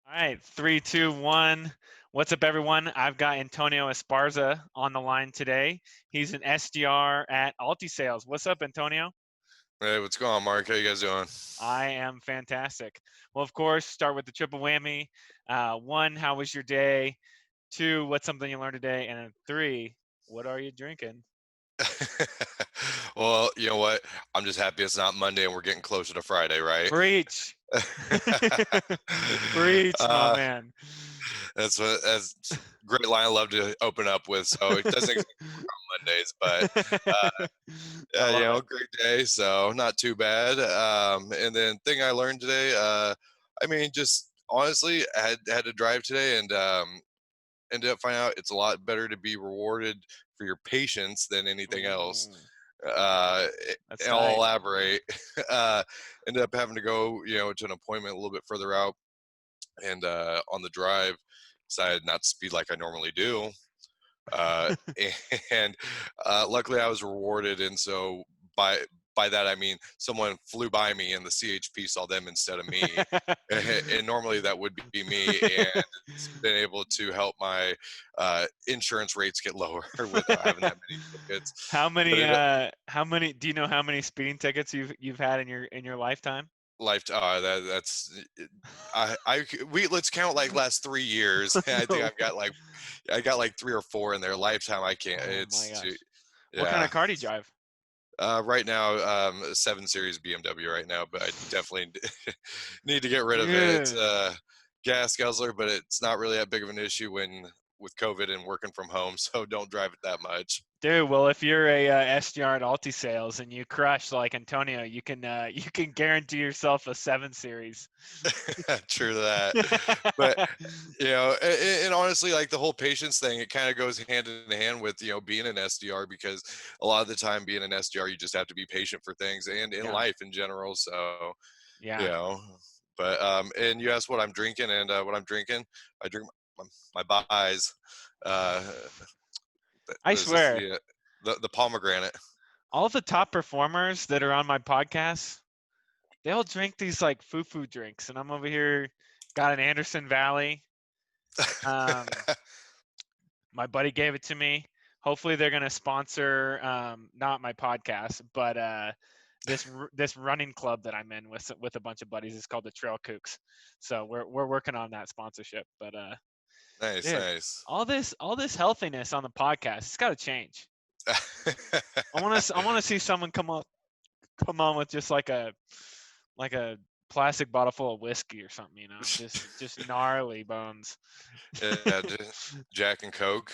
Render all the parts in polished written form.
All right, 3, 2, 1. What's up, everyone? I've got Antonio Esparza on the line today. He's an SDR at AltiSales. What's up, Antonio? Hey, what's going on, Mark? How you guys doing? I am fantastic. Well, of course, start with the triple whammy. One, how was your day? Two, what's something you learned today? And then three, what are you drinking? Well, you know what? I'm just happy it's not Monday and we're getting closer to Friday, right? Preach. Preach, my uh, man. that's a great line I love to open up with. So it doesn't exactly work on Mondays, but I yeah, love it. great day. So not too bad. And then thing I learned today, just honestly, I had to drive today and ended up finding out it's a lot better to be rewarded for your patience than anything else. Ooh, Uh, that's and I'll tight. elaborate. uh, Ended up having to go, to an appointment a little bit further out, and on the drive, decided not to speed like I normally do. Uh, and luckily, I was rewarded, and so by by that I mean someone flew by me, and the CHP saw them instead of me. And normally that would be me, and it's been able to help my insurance rates get lower without having that many tickets. How But many it how many do you know how many speeding tickets you've had in your lifetime? life that's we let's count like last 3 years. I think No. I got like 3 or 4 in their lifetime. I can't. Oh my It's too. gosh. What kind Yeah. of car do you drive? Right now, a 7 Series BMW right now, but I definitely need to get rid of it. It's Dude. gas guzzler, but it's not really that big of an issue with COVID and working from home, so don't drive it that much. Dude, well, if you're a SDR at AltiSales and you crush like Antonio, you can guarantee yourself a 7 Series. True to that. But and honestly, like the whole patience thing, it kind of goes hand in hand with being an SDR, because a lot of the time being an SDR, you just have to be patient for things and in Yeah, life in general. So you yeah. know, but and you asked what I'm drinking, and what I'm drinking, I drink my buys. Uh, I what is this? swear, The pomegranate. all the top performers that are on my podcast, they all drink these like foo-foo drinks, and I'm over here got an Anderson Valley. Um, my buddy gave it to me. Hopefully, they're gonna sponsor not my podcast, but this running club that I'm in with a bunch of buddies. It's called the Trail Kooks. So we're working on that sponsorship. But Nice, dude, nice. all this healthiness on the podcast, it's got to change. I want to see someone come on with just like a plastic bottle full of whiskey or something, just gnarly bones. Yeah, Jack and Coke.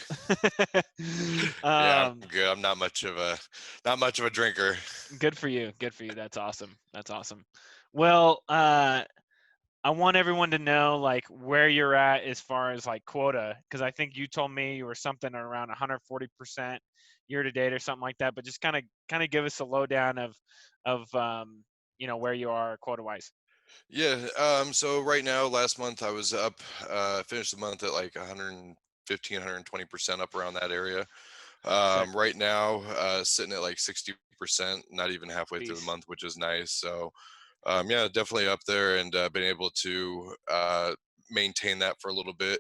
Yeah, um, I'm good. I'm not much of a drinker. good for you. Good for you. That's awesome. That's awesome. Well, I want everyone to know like where you're at as far as like quota, because I think you told me you were something around 140% year to date or something like that. But just kind of give us a lowdown of where you are quota wise. Yeah. So right now, last month I was up. Finished the month at like 115, 120% up around that area. Sick. Right now, sitting at like 60%, not even halfway through the Peace. month, which is nice. So, yeah, definitely up there, and been able to maintain that for a little bit.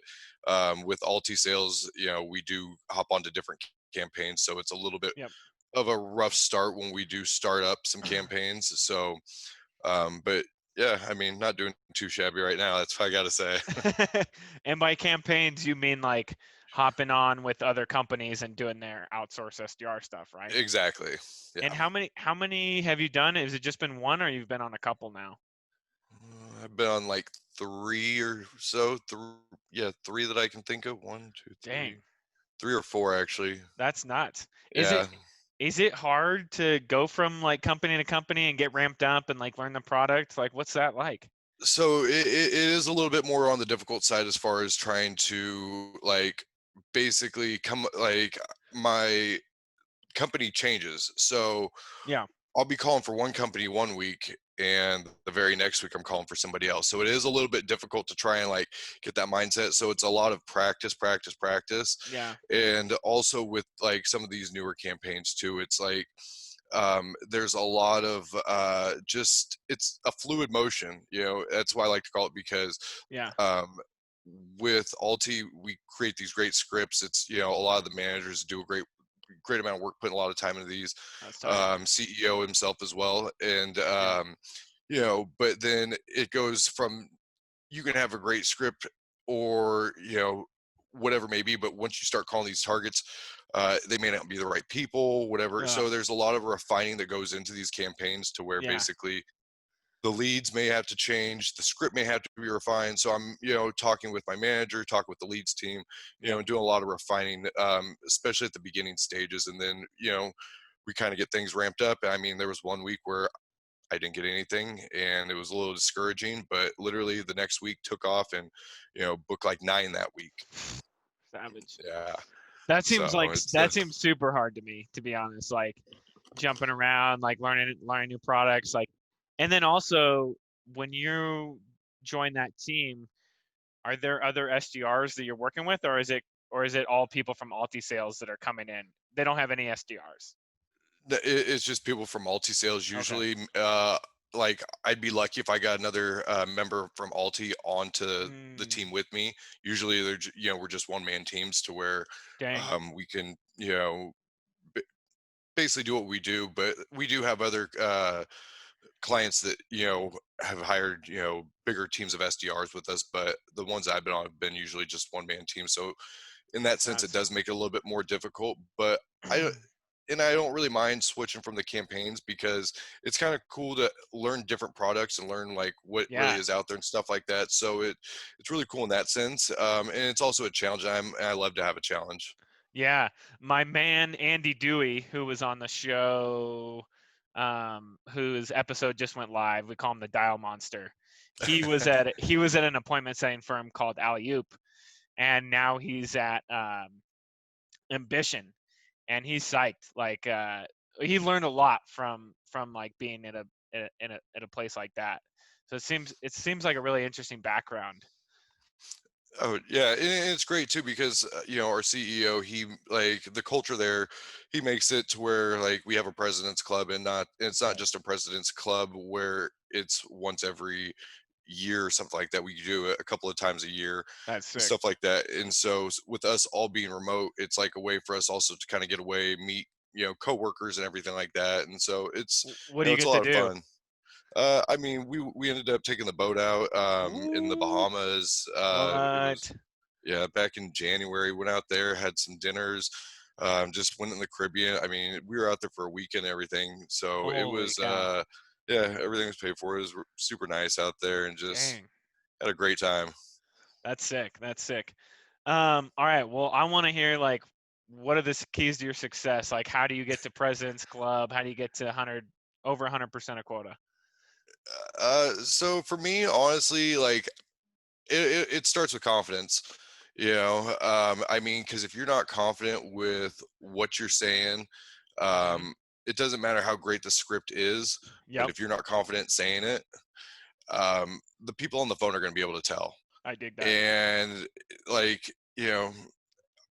With Alti sales, we do hop onto different campaigns, so it's a little bit Yep. of a rough start when we do start up some campaigns. So, but yeah, I mean, not doing too shabby right now. That's what I got to say. And by campaigns, you mean like hopping on with other companies and doing their outsource SDR stuff, right? Exactly. And Yeah. how many have you done? Has it just been one, or you've been on a couple now? I've been on like three or so. Yeah, three that I can think of. One, two, Dang, 3 or 4 actually. that's nuts. Is it Yeah. is it hard to go from like company to company and get ramped up and like learn the product? Like, what's that like? So it is a little bit more on the difficult side as far as trying to like basically come like my company changes. So Yeah. I'll be calling for one company one week, and the very next week I'm calling for somebody else. So it is a little bit difficult to try and like get that mindset. So it's a lot of practice, practice, practice. Yeah. And also with like some of these newer campaigns too, it's like there's a lot of just it's a fluid motion. That's why I like to call it, because Yeah. um, with Alti, we create these great scripts. It's a lot of the managers do a great amount of work, putting a lot of time into these. That's tight. CEO himself as well, and Yeah. but then it goes from, you can have a great script, or whatever may be, but once you start calling these targets, they may not be the right people, whatever. Yeah. So there's a lot of refining that goes into these campaigns, to where Yeah. basically the leads may have to change, the script may have to be refined. So I'm talking with my manager, talking with the leads team, Yep. and doing a lot of refining, especially at the beginning stages. And then we kind of get things ramped up. I mean, there was one week where I didn't get anything, and it was a little discouraging, but literally the next week took off, and booked like 9 that week. Savage. Yeah. That So seems like it's that seems super hard to me, to be honest. Like jumping around, like learning new products, like, and then also when you join that team, are there other SDRs that you're working with, or is it all people from AltiSales that are coming in? They don't have any SDRs. it's just people from multi-sales Okay. usually. Like, I'd be lucky if I got another member from Alti onto the Mm, team with me. Usually we're just one man teams, to where dang. we can b- basically do what we do. But we do have other clients that have hired bigger teams of SDRs with us, but the ones I've been on have been usually just one man teams. So in that sense, it That's does make it a little bit more difficult. But I I don't really mind switching from the campaigns, because it's kind of cool to learn different products and learn like what really yeah. is out there and stuff like that. So it's really cool in that sense, and it's also a challenge. I love to have a challenge. Yeah, my man Andy Dewey, who was on the show, whose episode just went live. We call him the Dial Monster. He was at an appointment setting firm called Alley Oop, and now he's at Ambition, and he's psyched. Like he learned a lot from like being at a place like that. So it seems like a really interesting background. Oh yeah, and it's great too, because our CEO, he, like, the culture there, he makes it to where, like, we have a president's club, and it's not Right. just a president's club where it's once every year or something like that. We do it a couple of times a year That's and sick. stuff like that. And so with us all being remote, it's like a way for us also to kind of get away, meet coworkers and everything like that. And so it's What do you it's a get to lot of do? fun. I mean, we ended up taking the boat out in the Ooh, Bahamas. It was, what? yeah, back in January. Went out there, had some dinners, just went in the Caribbean. I mean, we were out there for a week and everything. So it Holy was, cow. yeah, everything was paid for. It was super nice out there, and just Dang. had a great time. That's sick. That's sick. All right. Well, I want to hear like what are the keys to your success? Like how do you get to President's Club? How do you get to 100 over 100% of quota? So for me, honestly, like, it starts with confidence. I mean, because if you're not confident with what you're saying, Hmm. um, it doesn't matter how great the script is. But Yep. if you're not confident saying it, the people on the phone are going to be able to tell. I dig that. And, like,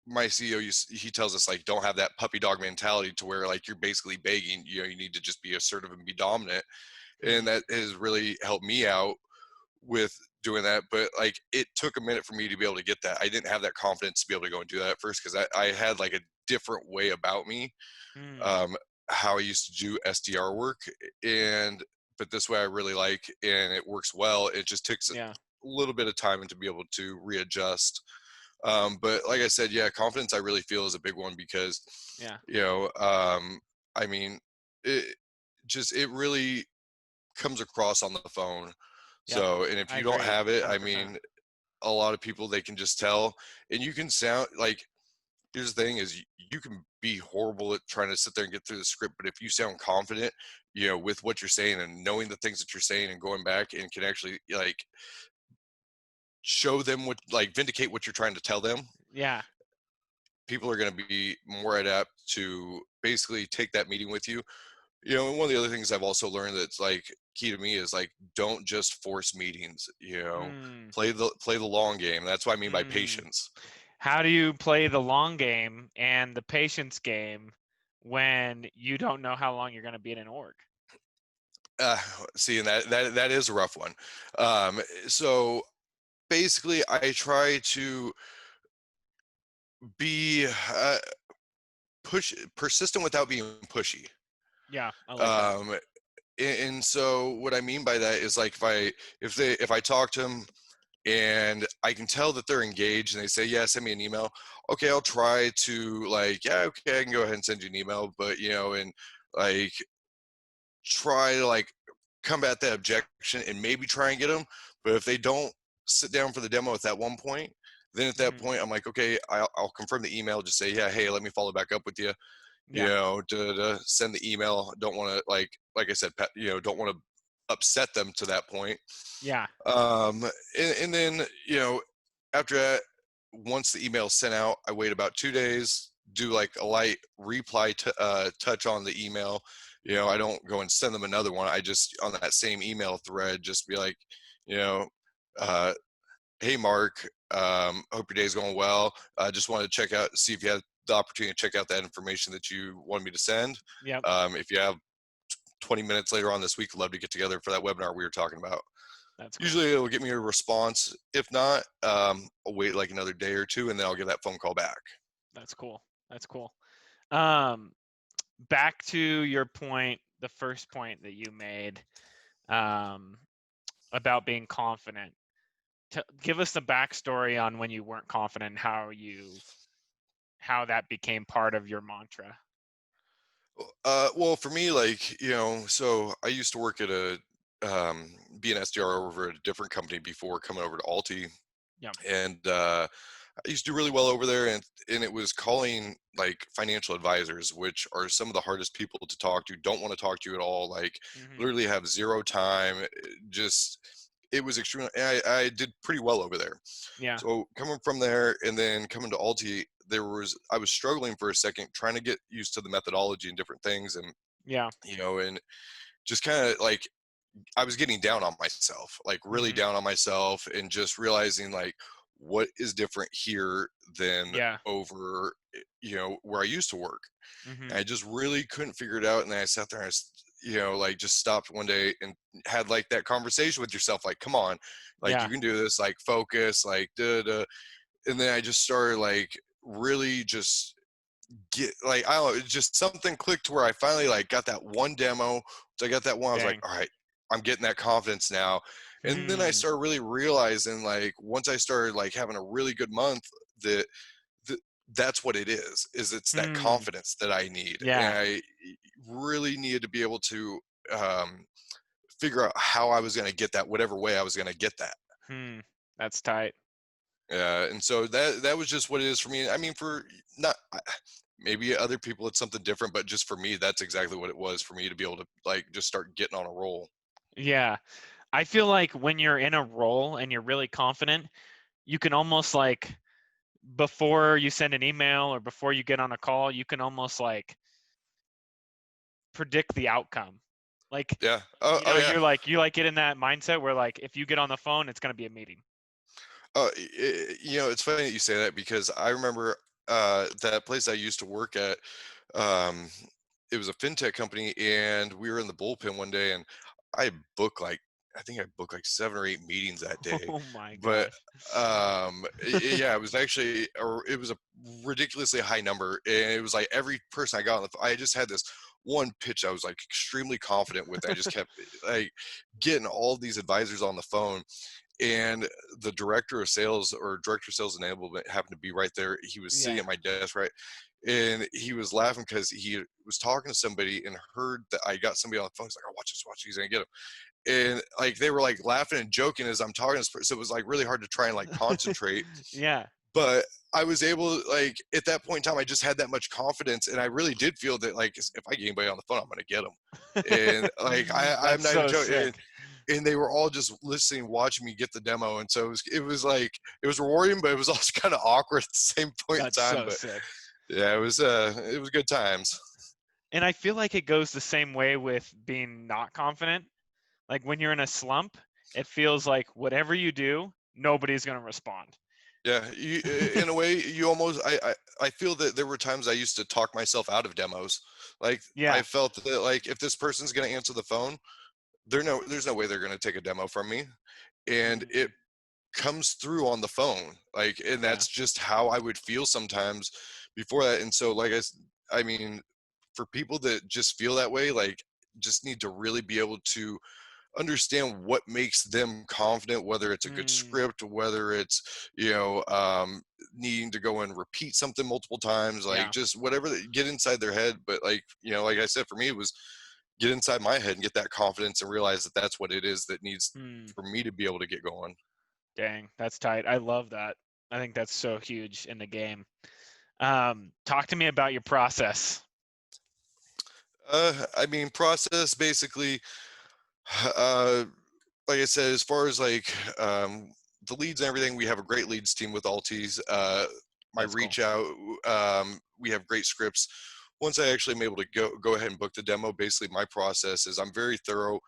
my CEO, he tells us, like, don't have that puppy dog mentality, to where, like, you're basically begging. You need to just be assertive and be dominant. Hmm. And that has really helped me out with doing that. But, like, it took a minute for me to be able to get that. I didn't have that confidence to be able to go and do that at first, because I had like a different way about me, Hmm. um, how I used to do SDR work. And but this way I really like, and it works well. It just takes a Yeah. little bit of time to be able to readjust. But like I said, yeah, confidence I really feel is a big one, because Yeah. you know um, I mean, it it really comes across on the phone. Yep. So, and if I you don't agree. have it, I 100%. mean, a lot of people, they can just tell. And you can sound like, here's the thing is, you can be horrible at trying to sit there and get through the script, but if you sound confident, with what you're saying, and knowing the things that you're saying, and going back and can actually, like, show them what, like, vindicate what you're trying to tell them, Yeah. people are going to be more adept to basically take that meeting with you. And one of the other things I've also learned that's, like, key to me is, like, don't just force meetings. Hmm. Play the long game. That's what I mean by Hmm. patience. How do you play the long game and the patience game when you don't know how long you're going to be in an org? See, and that is a rough one. So basically, I try to be persistent without being pushy. Yeah, I like that. Um, and so what I mean by that is like if I talk to them and I can tell that they're engaged and they say, yeah, send me an email. Okay, I'll try to like, yeah, okay, I can go ahead and send you an email, but and like try to like combat that objection and maybe try and get them. But if they don't sit down for the demo at that one point, then at that Mhm. point I'm like, okay, I'll confirm the email. Just say, yeah, hey, let me follow back up with you. Yeah. To send the email. Don't want to like I said, don't want to upset them to that point. Yeah. And then after that, once the email's sent out, I wait about 2 days, do like a light reply touch on the email. I don't go and send them another one. I just on that same email thread just be like, you know, uh, hey Mark, hope your day's going well. I just wanted to see if you had the opportunity to check out that information that you wanted me to send. Yep. If you have 20 minutes later on this week, I'd love to get together for that webinar we were talking about. That's cool. Usually it'll get me a response. If not, I'll wait like another day or two and then I'll get that phone call back. That's cool. That's cool. Um, Back to your point, the first point that you made, about being confident. Give us the backstory on when you weren't confident, how that became part of your mantra. Well, for me, like, so I used to work at be an SDR over at a different company before coming over to Alti. Yeah. And I used to do really well over there, and it was calling like financial advisors, which are some of the hardest people to talk to. Don't want to talk to you at all. Like Mm-hmm. literally have zero time. Just it was extremely. I did pretty well over there. Yeah. So coming from there and then coming to Alti, I was struggling for a second, trying to get used to the methodology and different things, and Yeah. and just kind of like I was getting down on myself, like really Mm-hmm. down on myself, and just realizing like what is different here than Yeah. over, where I used to work. Mm-hmm. And I just really couldn't figure it out. And then I sat there and like just stopped one day and had like that conversation with yourself, like, come on, like Yeah. you can do this, like focus, like da da. And then I just started like really just get like I don't know, just something clicked to where I finally like got that one demo. So I got that one. I was like, Dang. all right, I'm getting that confidence now. And then I Hmm. started really realizing like once I started like having a really good month that, that that's what it is it's that Hmm. confidence that I need. And Yeah. I really needed to be able to figure out how I was going to get that, whatever way I was going to get that. Hmm. That's tight. And so that was just what it is for me. I mean, for not maybe other people it's something different, but just for me, that's exactly what it was for me to be able to like just start getting on a roll. Yeah. I feel like when you're in a role and you're really confident, you can almost like, before you send an email or before you get on a call, you can almost like predict the outcome. Like, Yeah. Oh yeah. you like get in that mindset where like if you get on the phone, it's going to be a meeting. It's funny that you say that because I remember that place I used to work at. Um, it was a fintech company, and we were in the bullpen one day, and I booked like I think I booked like 7 or 8 meetings that day. Oh my But gosh. yeah, it was actually it was a ridiculously high number, and it was like every person I got on the phone, I just had this one pitch I was like extremely confident with. I just kept like getting all these advisors on the phone, and the director of sales or director of sales enablement happened to be right there. He was sitting Yeah. at my desk, right, and he was laughing because he was talking to somebody and heard that I got somebody on the phone. He's like, "Oh, watch this, watch, he's gonna get him." And like they were like laughing and joking as I'm talking to this person, so it was like really hard to try and like concentrate. Yeah. But I was able to, like, at that point in time, I just had that much confidence, and I really did feel that like if I get anybody on the phone, I'm gonna get them. And like I'm That's not even so joking. sick. And they were all just listening, watching me get the demo. And so it was like it was rewarding, but it was also kind of awkward at the same point in That's time. so But sick. yeah, it was good times. And I feel like it goes the same way with being not confident. Like when you're in a slump, it feels like whatever you do, nobody's going to respond. Yeah, in a way, you almost I feel that there were times I used to talk myself out of demos. Like, I Yeah. felt that, like, if this person's gonna answer the phone, there's no way they're gonna take a demo from me, and it Mhm. comes through on the phone, like, and Yeah. that's just how I would feel sometimes before that, and so, like, I mean, for people that just feel that way, like, just need to really be able to understand what makes them confident, whether it's a good Mm. script, whether it's, needing to go and repeat something multiple times, like, Yeah. just whatever that get inside their head. But, like, like I said, for me, it was get inside my head and get that confidence and realize that that's what it is that needs Mm. for me to be able to get going. Dang, that's tight. I love that. I think that's so huge in the game. Talk to me about your process. I mean, process basically, uh, like I said, as far as like the leads and everything, we have a great leads team with Altis. My That's cool. reach out, we have great scripts. Once I actually am able to go ahead and book the demo, basically my process is I'm very thorough.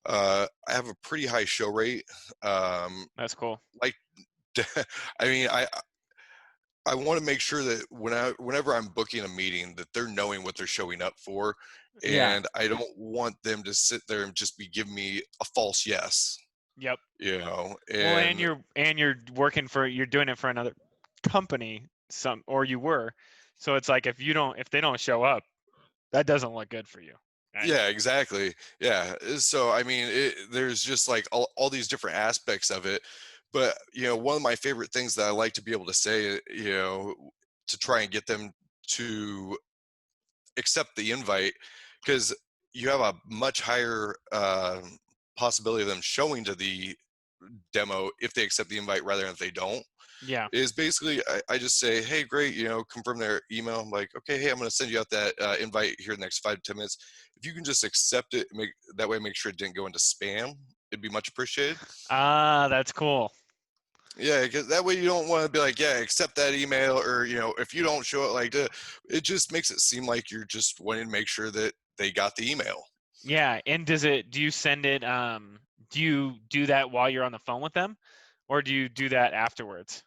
I have a pretty high show rate. That's cool. Like, I mean, I want to make sure that whenever I'm booking a meeting, that they're knowing what they're showing up for, Yeah. and I don't want them to sit there and just be giving me a false yes. Yep. Well, And and you're working for you're doing it for another company, some or you were. So it's like if they don't show up, that doesn't look good for you. Right? yeah, exactly. Yeah. So I mean, there's just like all these different aspects of it. But one of my favorite things that I like to be able to say, to try and get them to accept the invite, because you have a much higher possibility of them showing to the demo if they accept the invite rather than if they don't. Yeah. Is basically I just say, hey, great, confirm their email. I'm like, okay, hey, I'm going to send you out that invite here in the next 5 to 10 minutes. If you can just accept it, make that way, make sure it didn't go into spam. It'd be much appreciated. Ah, that's cool. Yeah, because that way you don't want to be like, yeah, accept that email, or if you don't show it, like, it just makes it seem like you're just wanting to make sure that they got the email. Yeah, and do you send it do you do that while you're on the phone with them or do you do that afterwards?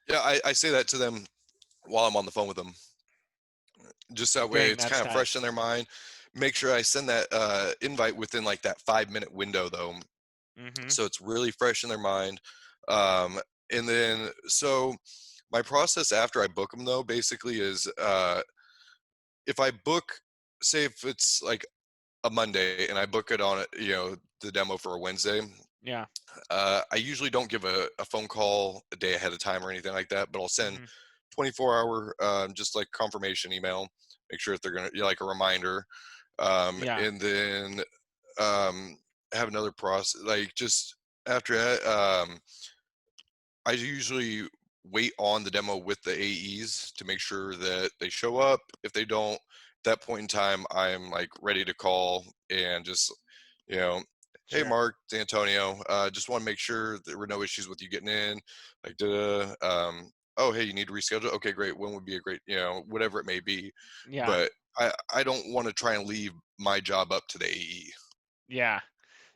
Yeah, I say that to them while I'm on the phone with them, just that way Dang, it's that's kind of tight. fresh in their mind. Make sure I send that invite within like that 5 minute window though, Mhm. so it's really fresh in their mind. Um, and then so my process after I book them though basically is, if I book, say if it's like a Monday and I book it on the demo for a Wednesday, Yeah. I usually don't give a phone call a day ahead of time or anything like that, but I'll send Mhm. 24-hour just like confirmation email, make sure that they're gonna, like, a reminder, Yeah. and then um, have another process like just after that. I usually wait on the demo with the AEs to make sure that they show up. If they don't, at that point in time, I'm like ready to call and just, you know, hey, Sure. Mark, it's Antonio. Just want to make sure there were no issues with you getting in. Like, oh, hey, you need to reschedule. Okay, great. When would be a great, whatever it may be. Yeah. But I don't want to try and leave my job up to the AE. Yeah.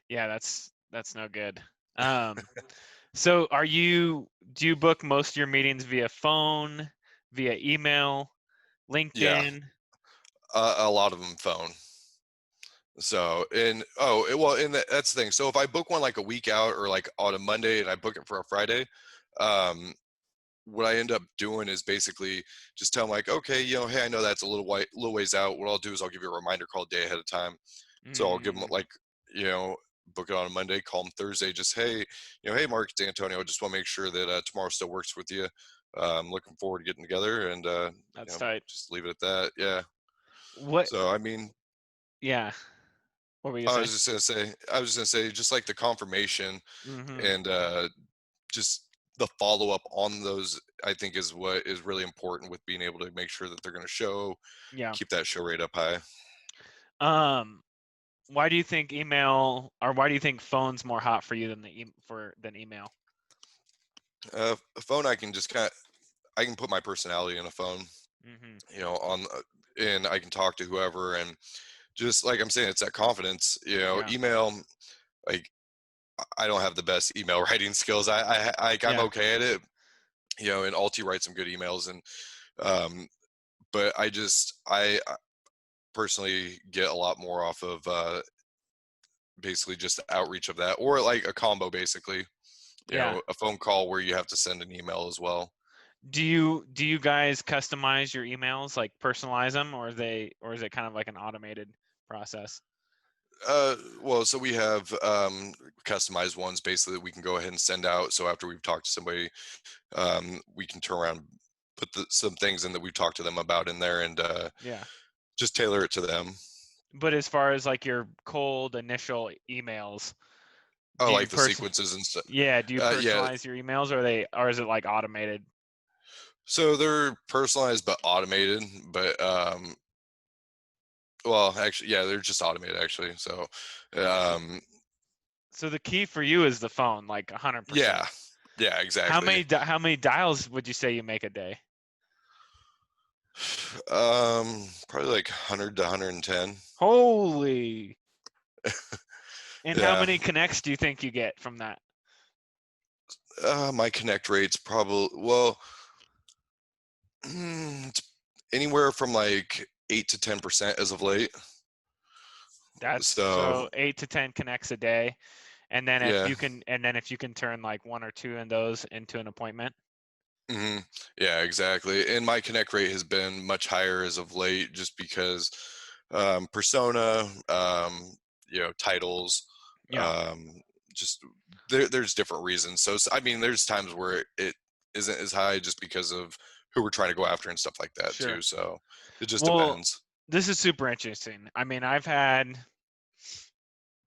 Yeah, that's no good. Um so do you book most of your meetings via phone, via email, Yeah, LinkedIn? a lot of them phone. So, and well, and that's the thing. So if I book one like a week out or like on a Monday and I book it for a Friday, um, what I end up doing is basically just tell them like, okay, hey, I know that's a little ways out. What I'll do is I'll give you a reminder call a day ahead of time. So I'll give them Mm, like, you know, book it on a Monday, call them Thursday, just, hey, hey, Mark, it's Antonio. I just want to make sure that tomorrow still works with you. Looking forward to getting together, and that's tight. just leave it at that. Yeah. What So I mean, yeah. What were you I saying? was just gonna say, just like the confirmation Mhm. and just the follow up on those, I think is what is really important with being able to make sure that they're going to show, Yeah. keep that show rate up high. Um why do you think email or why do you think phone's more hot for you than than email? A phone, I can just I can put my personality in a phone, Mhm. on, and I can talk to whoever, and just like I'm saying, it's that confidence. Yeah. Email, like, I don't have the best email writing skills. I'm Yeah. okay at it, and Alti writes some good emails, and but I personally get a lot more off of basically just the outreach of that, or like a combo, basically, Yeah. a phone call where you have to send an email as well. Do you guys customize your emails, like personalize them, or is it kind of like an automated process? Well, so we have customized ones basically that we can go ahead and send out. So after we've talked to somebody, we can turn around, put some things in that we've talked to them about in there, and Yeah. just tailor it to them. But as far as like your cold initial emails, Oh, do you like the sequences and stuff. yeah, do you Yeah, personalize your emails, or is it like automated? so they're personalized but automated. But well, actually, yeah, they're just automated actually. So, So um, so the key for you is the phone, like 100%. yeah, yeah, exactly. How many dials would you say you make a day? Probably like 100 to 110. Holy. And how Yeah. many connects do you think you get from that? My connect rate's probably, well, it's anywhere from like 8 to 10% as of late. That's So so 8 to 10 connects a day. yeah. And then if you can turn like one or two in those into an appointment. hmm Yeah, exactly. And my connect rate has been much higher as of late, just because persona, titles, Yeah, um, just there's different reasons. So I mean, there's times where it isn't as high just because of who we're trying to go after and stuff like that too. sure. So it just Well, depends. this is super interesting. I mean, I've had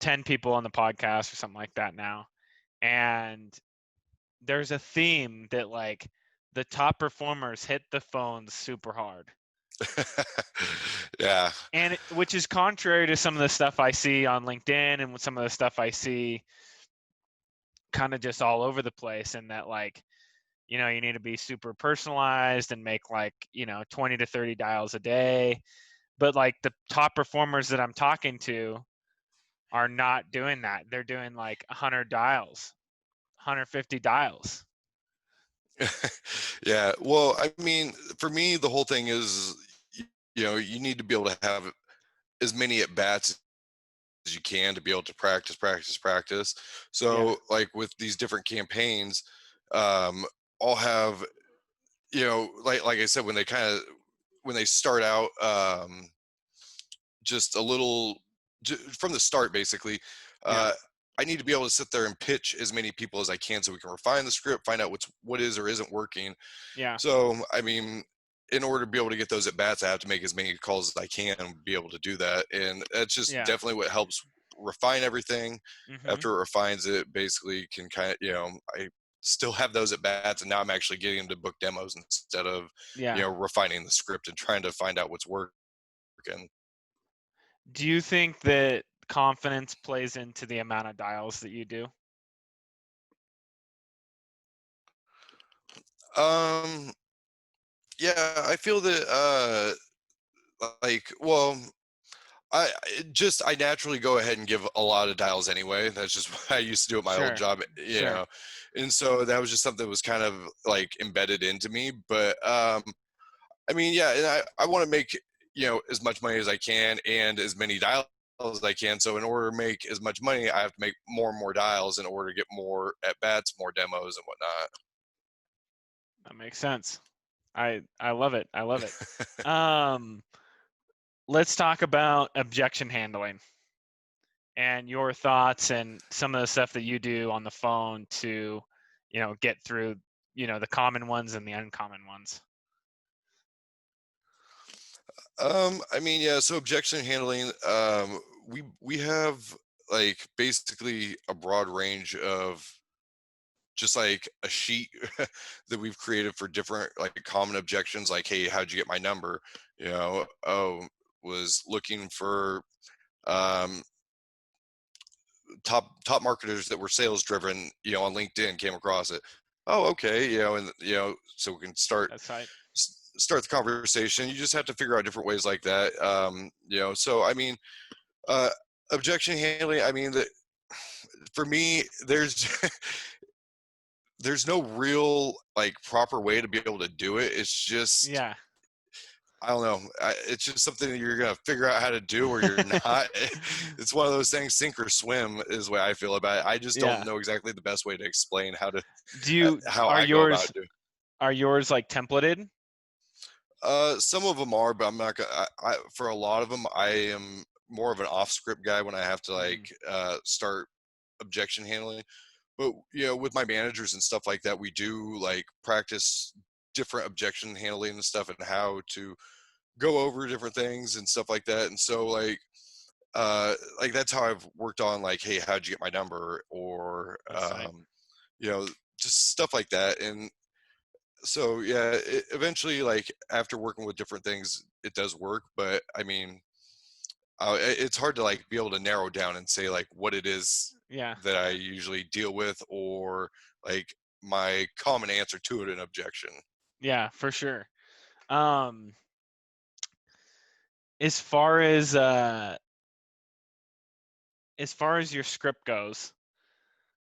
10 people on the podcast or something like that now. And there's a theme that like the top performers hit the phones super hard. Yeah. And which is contrary to some of the stuff I see on LinkedIn and some of the stuff I see kind of just all over the place, and that like, you need to be super personalized and make like, 20 to 30 dials a day. But like the top performers that I'm talking to are not doing that. They're doing like 100 dials, 150 dials. Yeah. Well, I mean, for me, the whole thing is, you need to be able to have as many at bats as you can to be able to practice, practice, practice. Yeah. So, like with these different campaigns, um, I'll have, like I said, when they start out, just a little from the start, basically. Yeah. Uh, I need to be able to sit there and pitch as many people as I can, so we can refine the script, find out what is or isn't working. Yeah. So, I mean, in order to be able to get those at bats, I have to make as many calls as I can and be able to do that. And that's just Yeah. definitely what helps refine everything. Mhm. After it refines it, basically can kind of, I still have those at bats, and now I'm actually getting them to book demos instead of, Yeah. refining the script and trying to find out what's working. Do you think that confidence plays into the amount of dials that you do? Um, yeah, I feel that, well, I naturally go ahead and give a lot of dials anyway. That's just what I used to do at my old Sure. job, Sure. and so that was just something that was kind of like embedded into me. But I mean, yeah, and I want to make, as much money as I can and as many dials as I can. So in order to make as much money, I have to make more and more dials in order to get more at bats, more demos, and That makes sense. I love it. I love it. whatnot. Um, let's talk about objection handling and your thoughts and some of the stuff that you do on the phone to, get through, the common ones and the uncommon ones. I mean, yeah. So objection handling, we have like basically a broad range of just like a sheet that we've created for different like common objections. Like, hey, how'd you get my number? Oh, was looking for um, top marketers that were sales driven. On LinkedIn, came across it. Oh, okay. And so we can That's right. start the conversation. You just have to figure out different ways like that. So I mean, uh, objection handling. I mean, that for me, there's there's no real like proper way to be able to do it. It's just, Yeah. I don't know. It's just something that you're gonna figure out how to do, or you're not. It's one of those things, sink or swim, is the way I feel about it. I just don't Yeah. know exactly the best way to explain Do you how are I go about yours doing. are yours like templated? Some of them are, but I'm not gonna. For a lot of them, I am more of an off script guy when I have to like Mm, start objection handling. But with my managers and stuff like that, we do like practice different objection handling and stuff, and how to go over different things and stuff like that. And so like that's how I've worked on like, hey, how'd you get my number, or that's tight. you know just stuff like that. And so yeah, eventually, like after working with different things, it does work. But I mean, it's hard to like be able to narrow down and say like what it is Yeah. that I usually deal with, or like my common answer to it, an objection. Yeah, for sure. Um, as far as your script goes,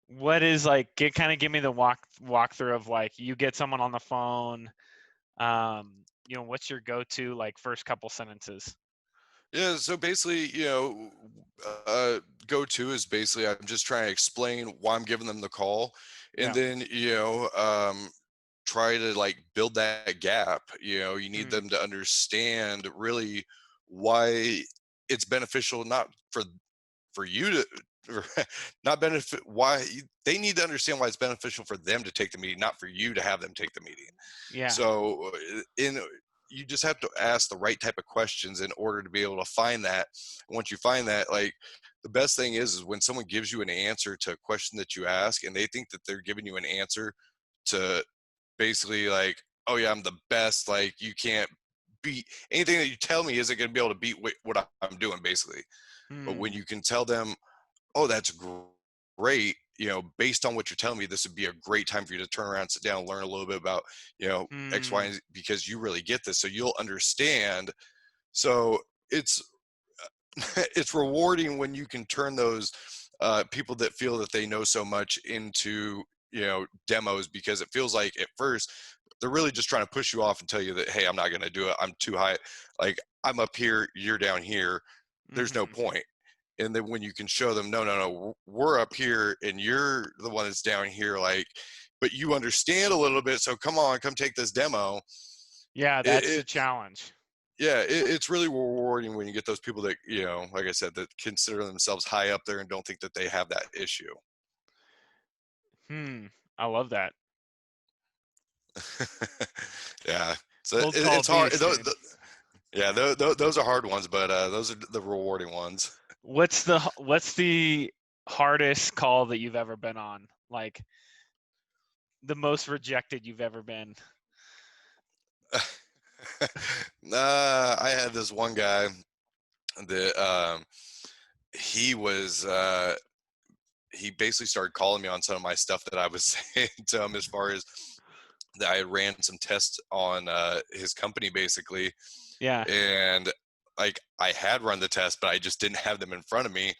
what is like give me the walkthrough of like you get someone on the phone, what's your go-to like first couple sentences? Yeah, so basically, go to is basically I'm just trying to explain why I'm giving them the call, and Yeah. then try to like build that gap. You need Mm, them to understand really why it's beneficial, not for you to not benefit, they need to understand why it's beneficial for them to take the meeting, not for you to have them take the meeting. yeah. So in you just have to ask the right type of questions in order to be able to find that. Once you find that, like the best thing is when someone gives you an answer to a question that you ask, and they think that they're giving you an answer to basically like, oh yeah, I'm the best, like you can't beat anything that you tell me isn't going to be able to beat what I'm doing basically. But when Mm, you can tell them, oh, that's great, based on what you're telling me, this would be a great time for you to turn around, sit down, and learn a little bit about, X, Y, mm, and Z, because you really get this. So you'll understand. So it's it's rewarding when you can turn those people that feel that they know so much into demos, because it feels like at first they're really just trying to push you off and tell you that, hey, I'm not going to do it, I'm too high, like I'm up here, you're down here, there's no mm-hmm. point. And then when you can show them, no, no, no, we're up here and you're the one that's down here, like, but you understand a little bit, so come on, come take this demo. Yeah, that's the it, challenge. yeah, it's really rewarding when you get those people that, like I said, that consider themselves high up there and don't think that they have that issue. I love that. Yeah, so Cold call it's hard. beast, dude. Yeah, those are hard ones, but those are the rewarding ones. What's the hardest call that you've ever been on? Like the most rejected you've ever been? I had this one guy that he was he basically started calling me on some of my stuff that I was saying to him, as far as that I ran some tests on his company basically, Yeah. and like I had run the test, but I just didn't have them in front of me.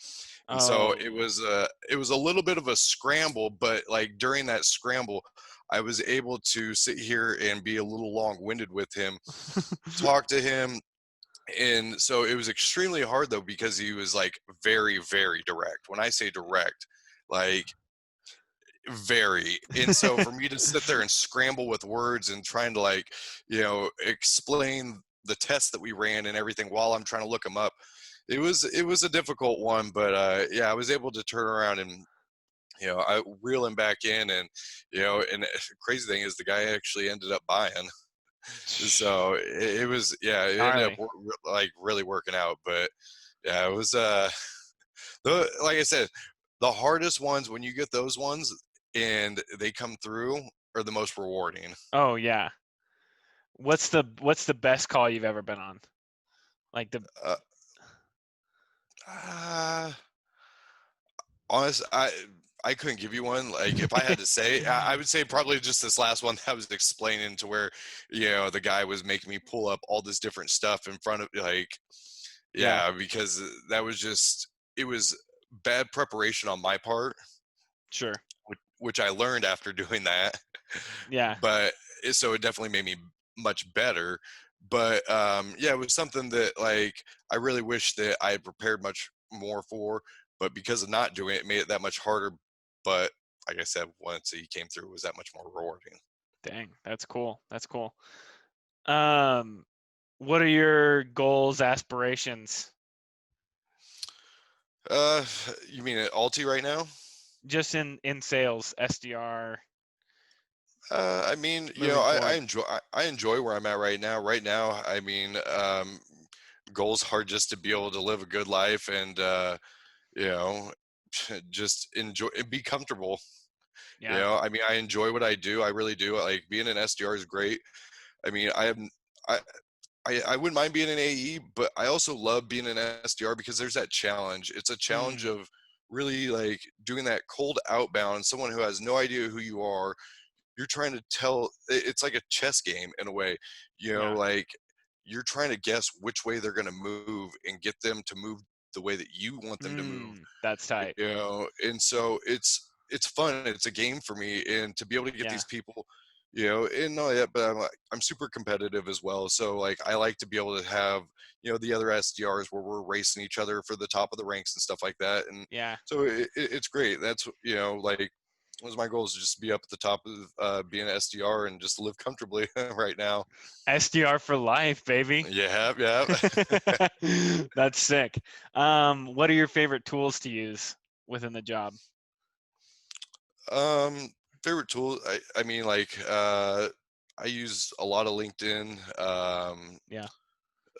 And so Oh. it was a little bit of a scramble, but like during that scramble, I was able to sit here and be a little long-winded with him, talk to him. And so it was extremely hard though, because he was like very, very direct. When I say direct, like very. And so for me to sit there and scramble with words and trying to like, explain the tests that we ran and everything while I'm trying to look them up, it was a difficult one. But yeah, I was able to turn around and I reel him back in. And and the crazy thing is the guy actually ended up buying. So it was, yeah, it ended up Gnarly. like really working out. But yeah, it was like I said, the hardest ones, when you get those ones and they come through, are the most rewarding. Oh yeah. What's the best call you've ever been on? Like the Uh, uh, honest, I couldn't give you one. Like if I had to say, I would say probably just this last one that I was explaining, to where the guy was making me pull up all this different stuff in front of, like, Yeah, yeah, because that was just, it was bad preparation on my part, sure. which I learned after doing that. Yeah. But so it definitely made me much better. But yeah, it was something that like I really wish that I had prepared much more for. But because of not doing it, it made it that much harder. But like I said, once he came through, it was that much more rewarding. Dang, that's cool. That's cool. What are your goals, aspirations? Uh, you mean at Alti right now? Just in sales, SDR, I mean, moving forward. I enjoy where I'm at right now. Right now, I mean, goals are just to be able to live a good life and you know, just enjoy and be comfortable. Yeah. I mean, I enjoy what I do. I really do. Like being an SDR is great. I mean, I I wouldn't mind being an AE, but I also love being an SDR because there's that challenge. It's a challenge Mm, of really like doing that cold outbound, someone who has no idea who you are. You're trying to tell it's like a chess game in a way, yeah. like you're trying to guess which way they're going to move and get them to move the way that you want them to move, That's tight. and so it's fun. It's a game for me, and to be able to get Yeah. these people, and not that, but I'm super competitive as well. So like I like to be able to have the other SDRs where we're racing each other for the top of the ranks and stuff like that, and Yeah. so it's great. That's like was my goal is just to be up at the top of being an SDR and just live comfortably right now. SDR for life, baby. Yeah, yeah. That's sick. What are your favorite tools to use within the job? Um, Favorite tool, I mean, like, I use a lot of LinkedIn, Yeah,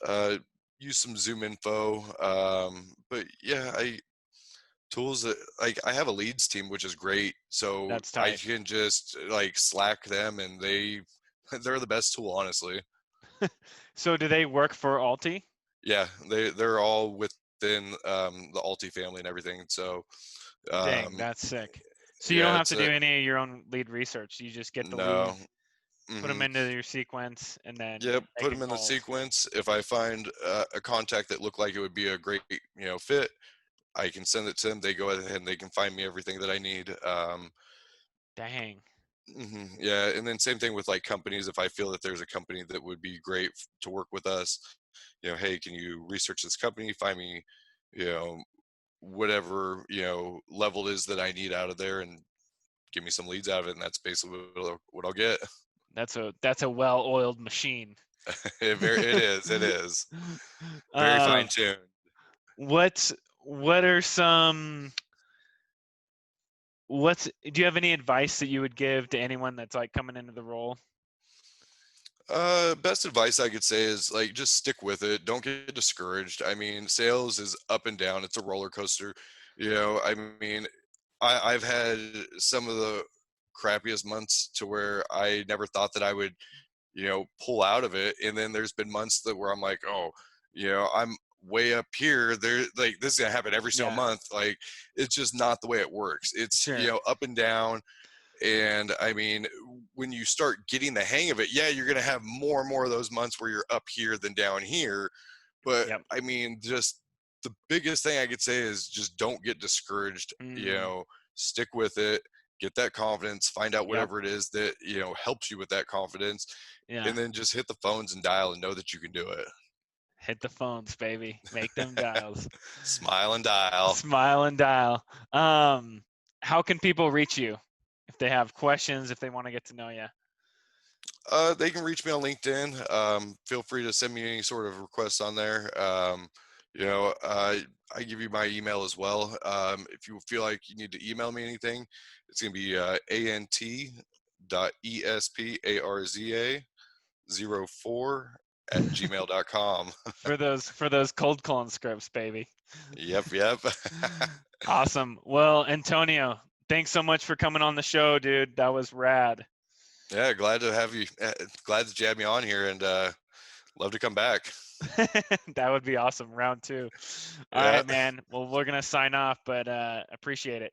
uh, use some Zoom info, but yeah, tools that like I have a leads team, which is great. So that's I tight. can just like Slack them and they're the best tool, honestly. So do they work for Alti? Yeah, they're all within the Alti family and everything. So Dang, um, that's sick. So you don't yeah, have it's to a do any of your own lead research. You just get the no. lead, put them Hmm. into your sequence, and then Yeah, put making them in the calls. sequence. If I find a contact that looked like it would be a great, fit, I can send it to them. They go ahead and they can find me everything that I need. Dang. Yeah, and then same thing with like companies. If I feel that there's a company that would be great to work with us, hey, can you research this company? Find me, you know, whatever level it is that I need out of there, and give me some leads out of it, and that's basically what I'll get. That's a well-oiled machine. It is very uh, fine tuned. what are some do you have any advice that you would give to anyone that's like coming into the role? Best advice I could say is like just stick with it. Don't get discouraged. I mean, sales is up and down. It's a roller coaster. I mean, I've had some of the crappiest months to where I never thought that I would, pull out of it. And then there's been months that where I'm like, oh, I'm way up here. There, like this is gonna happen every single Yeah, month. Like it's just not the way it works. It's sure. up and down. And I mean, when you start getting the hang of it, yeah, you're going to have more and more of those months where you're up here than down here. But Yep. I mean, just the biggest thing I could say is just don't get discouraged, Mm, stick with it, get that confidence, find out yep. whatever it is that, helps you with that confidence, Yeah. and then just hit the phones and dial and know that you can do it. Hit the phones, baby. Make them dials. Smile and dial. Smile and dial. How can people reach you if they have questions, if they want to get to know you? They can reach me on LinkedIn. Feel free to send me any sort of requests on there. You know, uh, I give you my email as well. If you feel like you need to email me anything, it's going to be ant.esparza04@gmail.com. For those cold calling scripts, baby. Yep, yep. Awesome. Well, Antonio, thanks so much for coming on the show, dude. That was rad. Yeah, glad to have you. Glad that you had me on here, and love to come back. That would be awesome. Round two. All Yeah. right, man. Well, we're gonna sign off, but appreciate it.